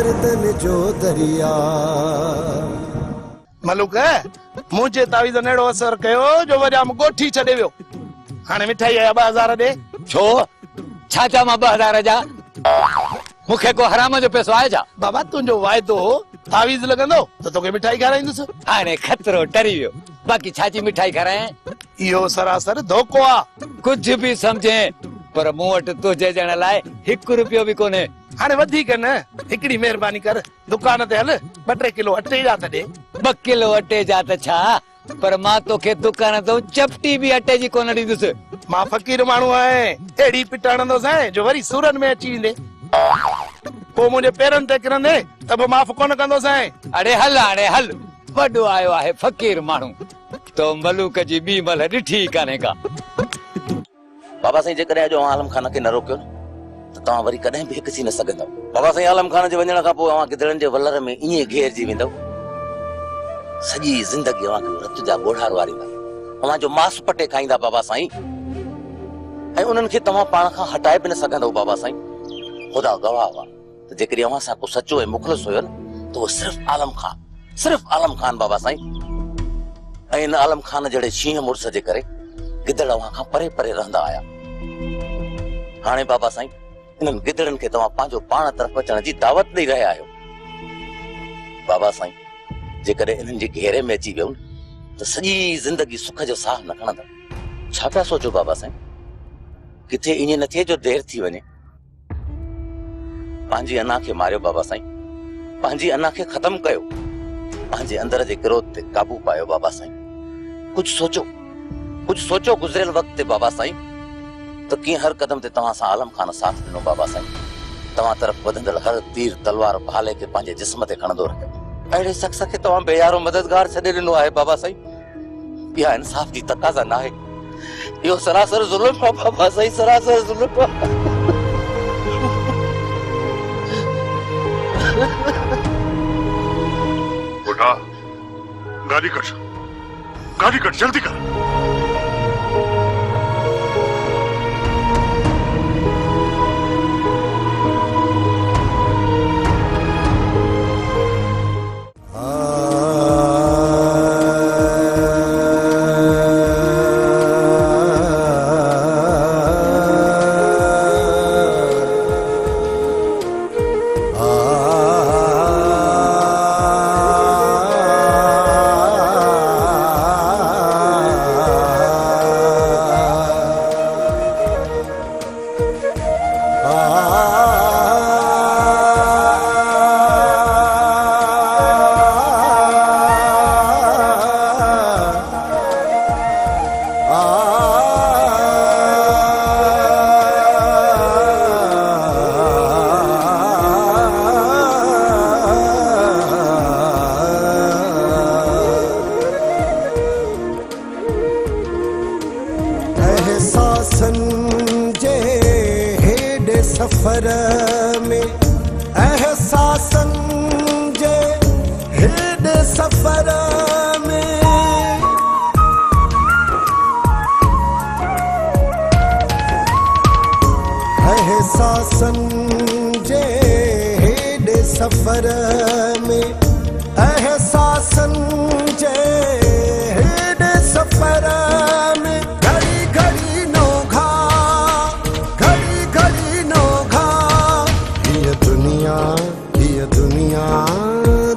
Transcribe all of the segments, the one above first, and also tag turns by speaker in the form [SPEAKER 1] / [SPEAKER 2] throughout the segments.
[SPEAKER 1] दर्दन जो दरिया।
[SPEAKER 2] मलूक मुझे तावीज़ नेड़ो असर कयो जो वजा गोठी छडे वियो। हाने मिठाई आया 2000 दे।
[SPEAKER 3] छो छाचा मां 2000 जा मुखे को हराम जो पैसो आए जा।
[SPEAKER 2] बाबा तुंजो वायदो तावीज़ लगंदो तो तोके मिठाई खाराईंदुस।
[SPEAKER 3] हाने खतरो टरी वियो बाकी छाची मिठाई खाराए।
[SPEAKER 2] इहो सरासर धोखो आ।
[SPEAKER 3] कुछ भी समझे पर मूं वटि तुझे ॼण लाइ 1 रुपयो भी कोने।
[SPEAKER 2] हाने वधीक न हिकड़ी मेहरबानी कर दुकान ते हल 2-3 किलो अटे जा त दे।
[SPEAKER 3] 2 किलो अटे जा त छा पर मां तोखे दुकान तो चपटी भी अटे जी कोन ॾींदुसि।
[SPEAKER 2] मां फकीर माण्हू आए एड़ी पिटाणंदो सां जो वरी सूरन में अची वेंदे को मुझे पेरन ते किरंदे तब माफ कोन कंदो सां।
[SPEAKER 3] अरे हल हाणे हल वॾो आयो आहे फकीर माण्हू तो मलूक जी बी मल ॾिठी कान्हे का।
[SPEAKER 4] बाबा साईं जेकॾहिं अॼु आलम खान खे न रोकियो त तव्हां वरी कॾहिं बि हिकु थी न सघंदव। बाबा साईं आलम खान जे वञण खां पोइ अव्हां गिदड़नि जे वलर में ईअं घेरजी वेंदव सॼी ज़िंदगी अव्हां खे रत जा ॻोढ़ार वारींदा अव्हां जो मांस पटे खाईंदा बाबा साईं ऐं उन्हनि खे तव्हां पाण खां हटाए बि न सघंदव। बाबा साईं ख़ुदा गवाह हुआ त जेकॾहिं अव्हां सां को सचो ऐं मुख़लिस हुयो न त उहो सिर्फ़ आलम खान बाबा साईं। ऐं इन आलम खान जहिड़े शींहं मुड़ुस जे करे गिदड़ अव्हां खां परे परे रहंदा आया। हाणे बाबा साईं इन्हनि गिदड़नि खे तव्हां पंहिंजो पाण तरफ़ अचण जी दावत ॾेई रहिया आहियो। बाबा साईं जेकॾहिं इन्हनि जे घेरे में अची वियो त सॼी ज़िंदगी सुख जो साह न खणंदा। छा पिया सोचो बाबा साईं किथे ईअं न थिए जो देर थी वञे। पंहिंजी अना खे मारियो बाबा साईं पंहिंजी अना खे ख़तम कयो पंहिंजे अंदर जे क्रोध ते काबू पायो बाबा साईं। कुछ सोचो गुज़रियल वक्त ते बाबा साईं तो कीअं हर कदम ते तव्हां सां आलम खान साथ ॾिनो बाबा साईं। तव्हां तरफ़ वधंदड़ हर तीर तलवार भाले खे पंहिंजे जिस्म ते खणंदो रहियो। अहिड़े शख्स खे तव्हां बेयारो मददगार छॾे ॾिनो आहे बाबा साईं। इहा इंसाफ़ जी तक़ाज़ा न आहे इहो सरासर ज़ुल्म आहे बाबा साईं सरासर ज़ुल्म आहे।
[SPEAKER 5] बुढ़ा गाड़ी कट जल्दी कर।
[SPEAKER 1] सफर में एहसासन जे हेॾे सफर में एहसासन जे हेॾे सफर में एहसासन जे हेॾे सफर में घड़ी घड़ी नोघा घड़ी घड़ी नोघा ये दुनिया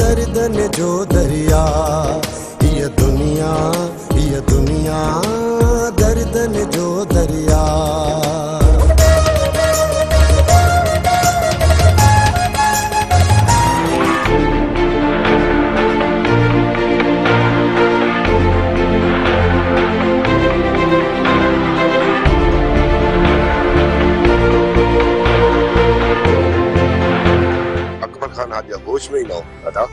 [SPEAKER 1] दर्दन जो दरिया ये दुनिया दर्दन जो दरिया
[SPEAKER 5] होश में ही न हो दादा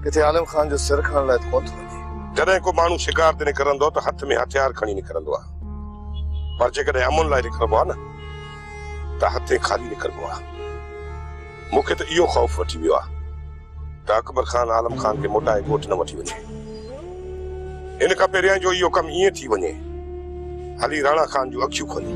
[SPEAKER 5] किथे आलम खान जो सिर खणण लाइ कोन थो वञे। जॾहिं को माण्हू शिकार ते निकिरंदो त हथ में हथियार खणी निकिरंदो आहे पर जेकॾहिं अमन लाइ निकिरबो आहे न त हथे खाली निकिरबो आहे। मूंखे त इहो ख़ौफ़ वठी वियो आहे त अकबर खान आलम खान खे मोटाए ॻोठ न वठी वञे। इन खां पहिरियां जो इहो कमु ईअं थी वञे हली राणा खान जूं अखियूं खोली।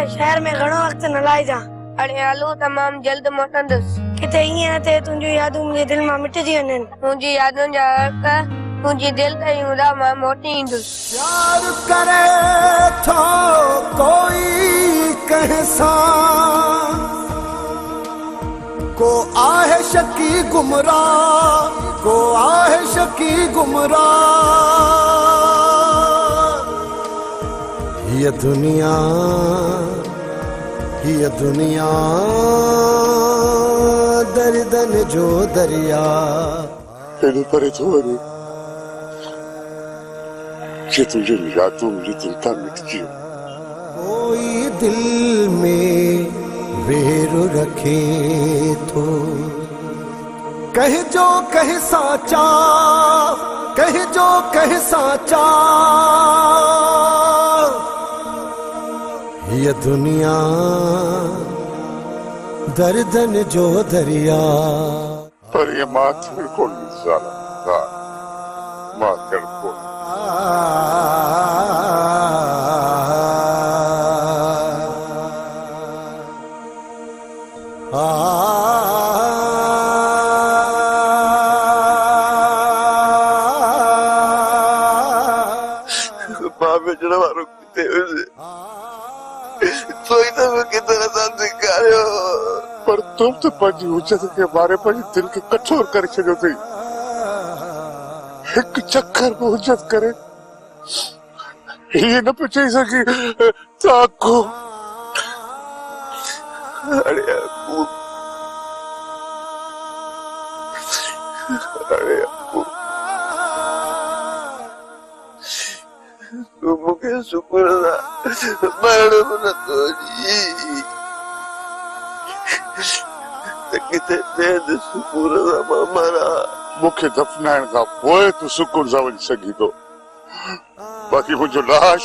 [SPEAKER 6] शहर में घणो वक्त न लाई जा।
[SPEAKER 7] अरे हलो तमाम जल्द मोटंदस।
[SPEAKER 6] किथे ईअं थे तुंहिंजूं यादूं मुंहिंजे दिल मां मिटजी वञनि।
[SPEAKER 7] मुंहिंजी यादुनि जा हक़ मुंहिंजी दिल ते हूंदा मां मोटी ईंदुसि।
[SPEAKER 1] प्यार करे थो कोई कहसा को आहे शकी गुमराह को आहे शकी गुमराह ये दुनिया दर्दन जो दरिया
[SPEAKER 5] एॾो परे थो वञे कि तुझे यादों मुझे दिल का मिटजी
[SPEAKER 1] कोई दिल में वेर रखे तो कह जो कह साचा कह जो कह साचा ये दुनिया दर्दन जो दरिया
[SPEAKER 5] पर ये मात बिल्कुल ज़ाला मात बिल्कुल पर तुम तो पंहिंजी हुजत के बारे पंहिंजे दिल के कठोर करे छॾियो अथई। हिकु चक्कर में हुजत करे ये न पियो चई सघे ताको अरे अरे तू मूंखे शुक्र अदा मरण न थो किथे बेद सुकून सां मां मरां मूंखे दफ़नाइण खां पोइ तूं सुकून सां वञी सघीं थो। बाक़ी मुंहिंजो लाश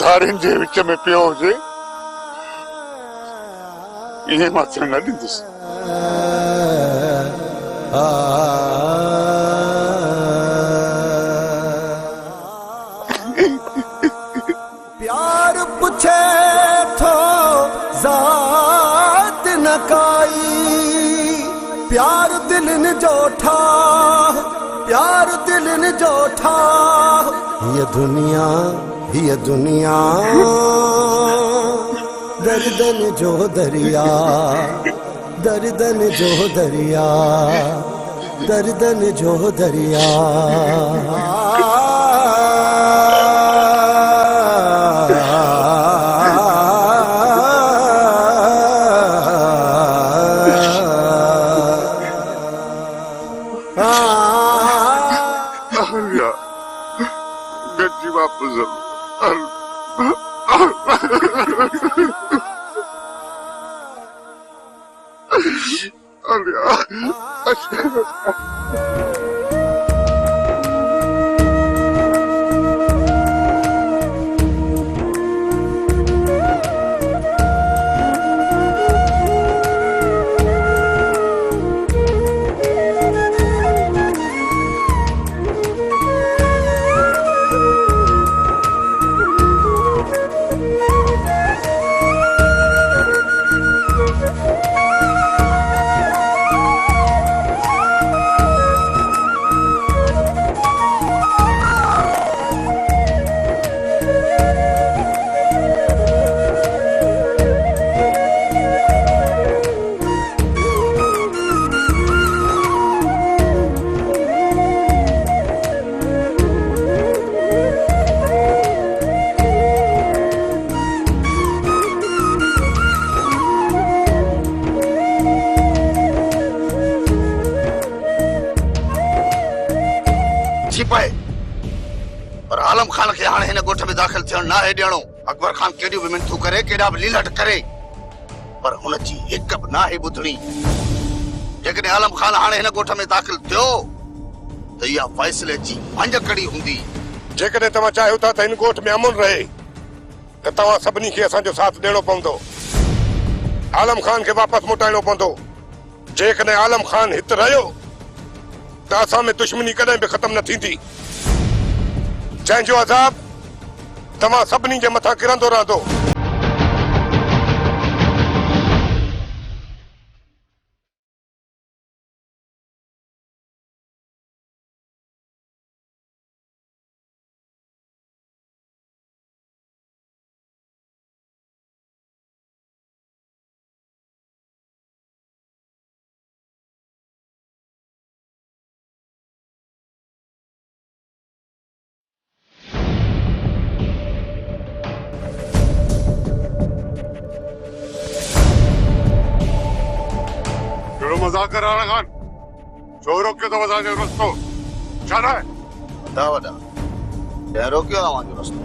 [SPEAKER 5] धारियुनि जे विच में पियो हुजे इहे मां थियण न ॾींदुसि।
[SPEAKER 1] प्यार पुछे थो ज़ात न काई प्यार दिलनि जो ठाह प्यार दिलनि जो ठाह ये दुनिया दर्दन जो दरिया दर्दन जो दरिया दर्दन जो दरिया
[SPEAKER 2] छिपाए पर आलम खान के हाणे हिन गोठ में दाखिल थियण ना है ॾियणो। अकबर खान केॾियूं बि मिनतूं करे केॾा बि लीलट करे पर हुन जी हिक बि ना है ॿुधणी।
[SPEAKER 8] जेकॾहिं आलम खान हाणे हिन ॻोठ में दाख़िल थियो त इहा फ़ैसिले जी भंज कड़ी हूंदी।
[SPEAKER 5] जेकॾहिं तव्हां चाहियो था त हिन ॻोठ में अमन रहे त तव्हां सभिनी खे असांजो साथ ॾियणो पवंदो। आलम खान खे वापसि मोटाइणो पवंदो। जेकॾहिं आलम खान हिते रहियो त असां में दुश्मनी कॾहिं बि ख़तम न थींदी, जंहिंजो अज़ाब तव्हां सभिनी जे मथां किरंदो रहंदो।
[SPEAKER 9] मजाक कर राणा खान, छो रोकियो अथव असांजो रस्तो? छा न आहे?
[SPEAKER 8] वॾा वॾा कंहिं रोकियो तव्हांजो रस्तो?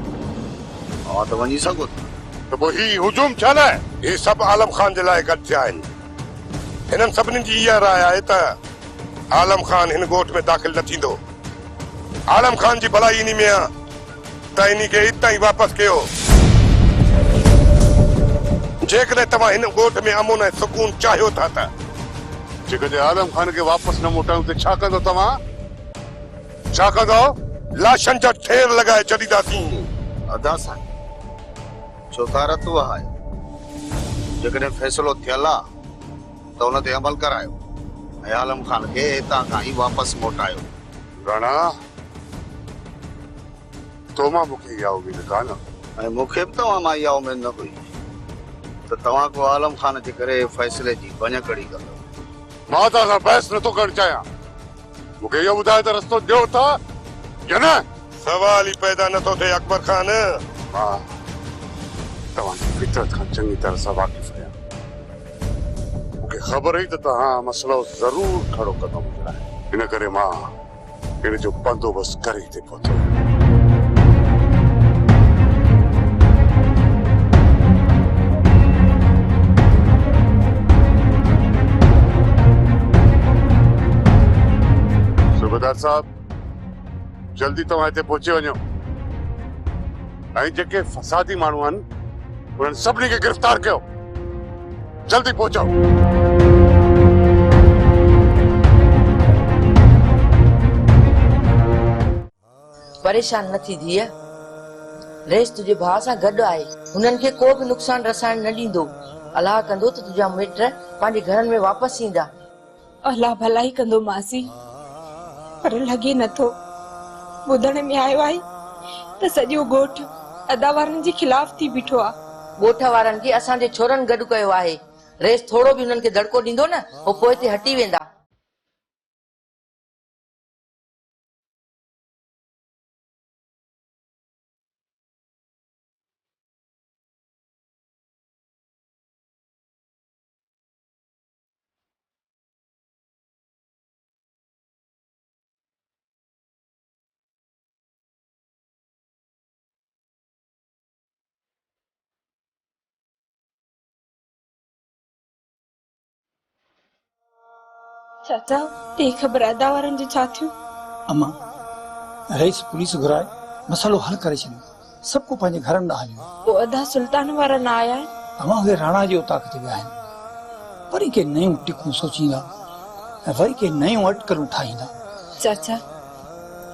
[SPEAKER 8] तव्हां त वञी सघो था।
[SPEAKER 5] त पोइ ही हुजूम छा न आहे? हे सभु आलम खान जे लाइ गॾु थिया आहिनि। हिननि सभिनी जी इहा राय आहे त आलम खान हिन ॻोठ में दाख़िल न थींदो। आलम खान जी भलाई इन में आहे त इन खे हितां ई वापसि कयो। जेकॾहिं तव्हां हिन ॻोठ में अमन ऐं सुकून चाहियो था त
[SPEAKER 9] जेकॾहिं आलम खान खे वापसि न मोटायूं त छा कंदो तव्हां?
[SPEAKER 5] छा कंदो? लाशनि जा ठेर लॻाए छॾींदासीं।
[SPEAKER 8] अदा साईं, छो तारत उहा आहे। जेकॾहिं फ़ैसिलो थियल आहे त उन ते अमल करायो ऐं आलम खान खे हितां खां ई वापसि मोटायो।
[SPEAKER 9] राणा, तो मां मूंखे इहा उमेद कान
[SPEAKER 8] ऐं मूंखे बि तव्हां मां इहा उमेद न हुई त तव्हां को आलम खान जे करे फ़ैसिले जी भञ कड़ी कंदो।
[SPEAKER 9] मां तव्हां सां बहस नथो करणु चाहियां। मूंखे इहो ॿुधायो त रस्तो ॾियो था या न?
[SPEAKER 5] सवाल ई पैदा नथो थिए अकबर खान।
[SPEAKER 9] मां तव्हांजी फितरत खां चङी तरह सां वाक़िफ़ आहियां। मूंखे ख़बर हुई त तव्हां मसइलो ज़रूर खड़ो कंदो मुंहिंजे लाइ। हिन करे मां हिन जो बंदोबस्तु करे हिते पहुतो। सूबेदार साहब, जल्दी तव्हां हिते पहुची वञो ऐं जेके फसादी माण्हू आहिनि उन्हनि सभिनी खे गिरफ़्तार कयो। जल्दी पहुचो।
[SPEAKER 10] परेशान न थी धीअ, रेस तुंहिंजे भाउ सां गॾु आहे। हुननि खे को बि नुक़सान रसाइण न ॾींदो। अलाह कंदो त तुंहिंजा मिट पंहिंजे घरनि में वापसि ईंदा।
[SPEAKER 11] अलाह भलाई कंदो मासी, पर लॻे नथो। ॿुधण में आयो आहे त सॼो ॻोठ अदा वारनि जे खिलाफ़ थी बीठो आहे।
[SPEAKER 10] ॻोठ वारनि खे असांजे छोरनि गॾु कयो आहे। रेस थोरो बि हुननि खे दड़को ॾींदो न, हो पोइ ते हटी वेंदा।
[SPEAKER 11] चाचा, ते ख़बर अदा वारनि जो छा थियो?
[SPEAKER 12] अम्मा, रईस पुलिस घुराए मसलो हल करे छॾियो। सभु को पंहिंजे घरनि ॾांहुं हलियो।
[SPEAKER 11] पोइ अदा सुल्तान वारा न आया आहिनि?
[SPEAKER 12] तव्हां उहे राणा जे उताक ते विया आहिनि। वरी के नयूं टिकूं सोचींदा ऐं वरी के नयूं अटकलूं ठाहींदा।
[SPEAKER 11] चाचा,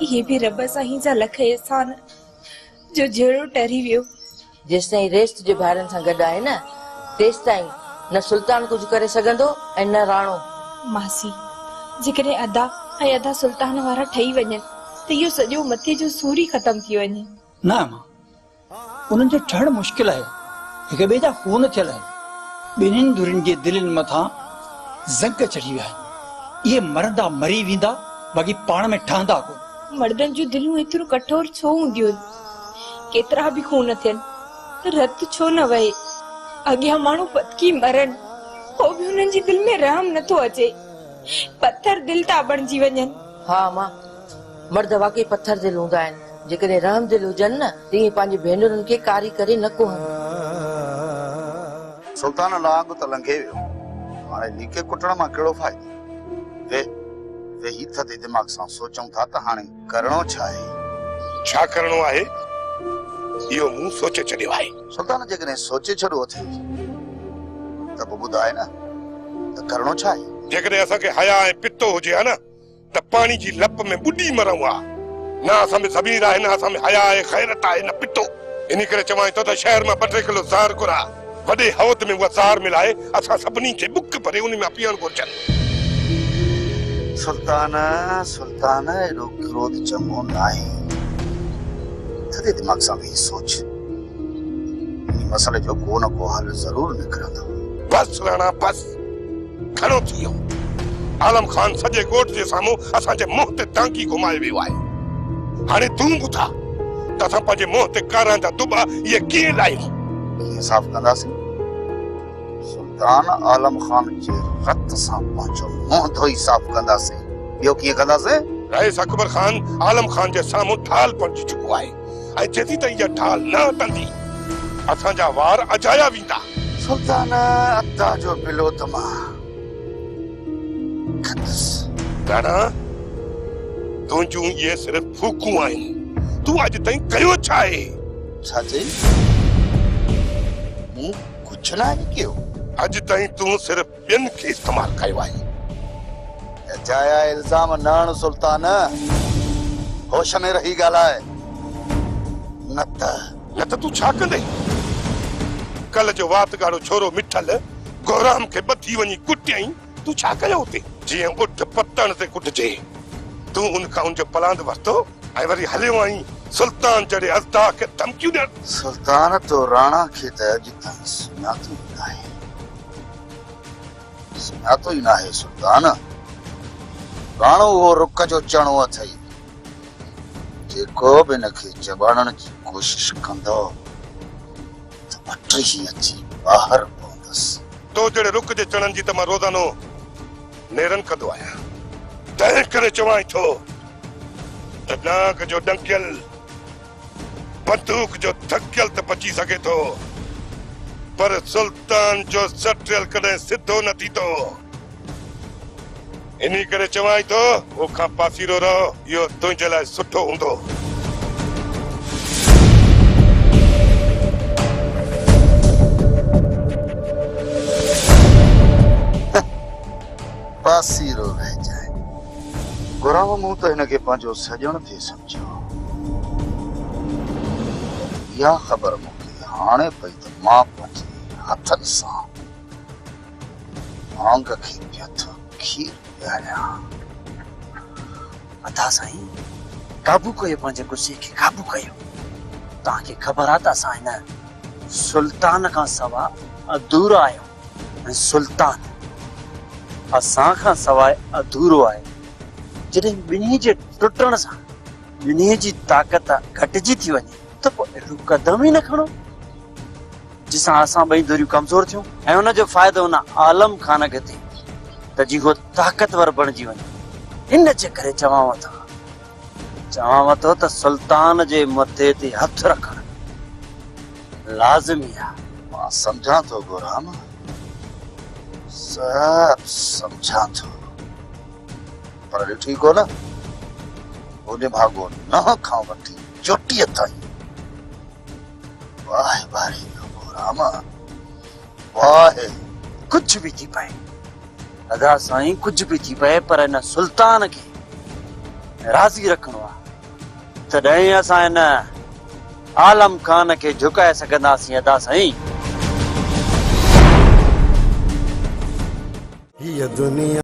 [SPEAKER 11] इहे बि रब साईं जा लख एहसान जो जहिड़ो टरी वियो।
[SPEAKER 10] जेसि ताईं रेस तुंहिंजे भाइरनि सां गॾु आहे न, तेसि ताईं न सुल्तान कुझु करे सघंदो ऐं न राणो।
[SPEAKER 11] मासी, जेकॾहिं अदा ऐं अदा सुल्तान वारा ठही वञनि त इहो सॼो मथे जो सूर ई ख़तम थी वञे।
[SPEAKER 12] न अम्मा, उन्हनि जो ठहणु मुश्किल आहे। हिक ॿिए जा खून थियल आहिनि। ॿिन्हिनि धुरियुनि जे दिलनि मथां ज़ंग चढ़ी विया आहिनि। इहे मरंदा मरी वेंदा, बाक़ी पाण में ठहंदा कोन।
[SPEAKER 11] मर्दनि जूं दिलियूं एतिरो कठोर छो हूंदियूं आहिनि? केतिरा बि खून थियनि रत छो न वहे? अॻियां माण्हू पतकी मरनि, पोइ बि हुननि जी दिलि में रहम नथो अचे। पत्थर दिल था बणिजी वञनि।
[SPEAKER 10] हा मां, मर्द वाकई पत्थर दिल हूंदा आहिनि। जेकॾहिं रहम दिल हुजनि न, त इहे पंहिंजी भेनरुनि खे कारी करे न कोहनि।
[SPEAKER 8] सुल्तान लांग त लंघे वियो, हाणे नीके कुटण मां कहिड़ो फ़ाइदो? वे ही थदे दिमाग सां सोचूं था त हाणे करणो छा आहे।
[SPEAKER 5] छा करणो आहे इहो मूं सोचे छॾियो आहे।
[SPEAKER 8] सुल्तान जेकॾहिं सोचे छॾियो अथई त पोइ ॿुधाए न त करणो छा आहे।
[SPEAKER 5] जेकॾहिं असांखे हया ऐं पितो हुजे हा न त पाणी जी लप में ॿुॾी मरूं हा। न असां में ज़मीर आहे, न असां में हया आहे, ख़ैरत आहे, न पितो। इन करे चवां थो त शहर मां 2-3 किलो ज़ार घुरा, वॾे हौद में उहा ज़ार मिलाए असां सभिनी खे बुक भरे उन में पीअण घुरजनि।
[SPEAKER 8] सुल्तान एॾो क्रोध चङो न आहे। थदे दिमाग सां वेही सोच, इन मसइले जो को न को हल ज़रूर निकिरंदो।
[SPEAKER 5] बस राणा बस, घणो थी वियो। आलम खान सॼे ॻोठ जे साम्हूं असांजे मुंहं ते टांकी घुमाए वियो आहे। हाणे तूं ॿुधा त असां पंहिंजे मुंहं ते कारां जा दुॿा इहे कीअं लाहियूं।
[SPEAKER 8] कीअं साफ़ कंदासीं? सुल्तान आलम खान जे रत सां पंहिंजो मुंहुं धोई साफ़ कंदासीं। ॿियो कीअं कंदासीं?
[SPEAKER 5] रईस अकबर खान आलम खान जे साम्हूं ढाल पहुची चुको आहे ऐं जेसीं ताईं इहा ढाल न हटंदी असांजा वार अजाया वेंदा।
[SPEAKER 8] सुल्तान अता जो बिलो तमा
[SPEAKER 5] राणा तुंहिंजूं इहे सिर्फ़ फूकूं आहिनि। तूं अॼु ताईं कयो छा आहे?
[SPEAKER 8] छा चई? मूं कुझु न आहे कयो।
[SPEAKER 5] अॼु ताईं तूं सिर्फ़ ॿियनि खे इस्तेमालु कयो आहे।
[SPEAKER 8] जाया इल्ज़ाम न हण सुल्तान, होश में रही ॻाल्हाए। न
[SPEAKER 5] त तूं छा कंदे? कल जो वात ॻाढ़ो छोरो मिठल गौराम खे ॿधी वञी कुटियई। तूं छा कयो हुते? जीअं उठ पतण ते कुटिजे तूं उनखां उनजो पलांद वरितो ऐं वरी हलियो आई सुल्तान जड़े अज़दा खे धमकियूं ॾियण।
[SPEAKER 8] सुल्तान तो राणा खे त अॼु ताईं सुञातो ई न आहे। सुञातो ई न आहे सुल्तान। राणो उहो रुक जो चणो अथई जेको बि हिनखे चॿाड़ण जी कोशिश कंदो त अट ई अची ॿाहिरि पवंदसि।
[SPEAKER 5] तो जड़े रुक जे चणनि जी त मां रोज़ानो नेरन कंदो आहियां। तंहिं करे चवां थो त नाग जो डंकियल बंदूक जो थकियल त बची सघे थो पर सुल्तान जो सटियल कॾहिं सिधो न थींदो। इन करे चवां थो ओखां पासीरो रहो, इहो तुंहिंजे लाइ सुठो हूंदो।
[SPEAKER 8] पासीरो रह जाए। गुराम मूं त हिनखे पंहिंजो सॼण थे सम्झो। इहा ख़बर मूंखे हाणे पई त मां पंहिंजे हथनि सां आंग खे पियो थो खीर पियारियां।
[SPEAKER 13] अदा साईं, काबू कयो पंहिंजे गुस्से खे, काबू कयो। तव्हांखे ख़बर आहे त असां हिन सुल्तान खां सवाइ अधूरा आहियूं ऐं सुल्तान असां खां सवाइ अधूरो आहे। जॾहिं ॿिन्ही जे टुटण सां ॿिन्ही जी ताक़त घटिजी थी वञे त पोइ अहिड़ो कदम ई न खणो जिसां असां ॿई धुरियूं कमज़ोर थियूं ऐं हुनजो फ़ाइदो हुन आलम खान खे थिए त जी उहो ताक़तवर बणिजी वञे। इन जे करे चवांव थो त सुल्तान जे मथे ते हथ रखणु लाज़मी आहे।
[SPEAKER 8] मां सम्झां थो गुराम, सब समझा थो, पर ॾिठी कोन ओॾे भागो न खां वठी चोटीअ ताईं वाह बारी गुराम वाह।
[SPEAKER 13] कुछ भी थी पए अदा साईं, कुछ भी थी पए पर हिन सुल्तान खे राज़ी रखणो आहे। तॾहिं असां हिन आलम खान खे झुकाए सघंदासीं अदा साईं।
[SPEAKER 1] ये दुनिया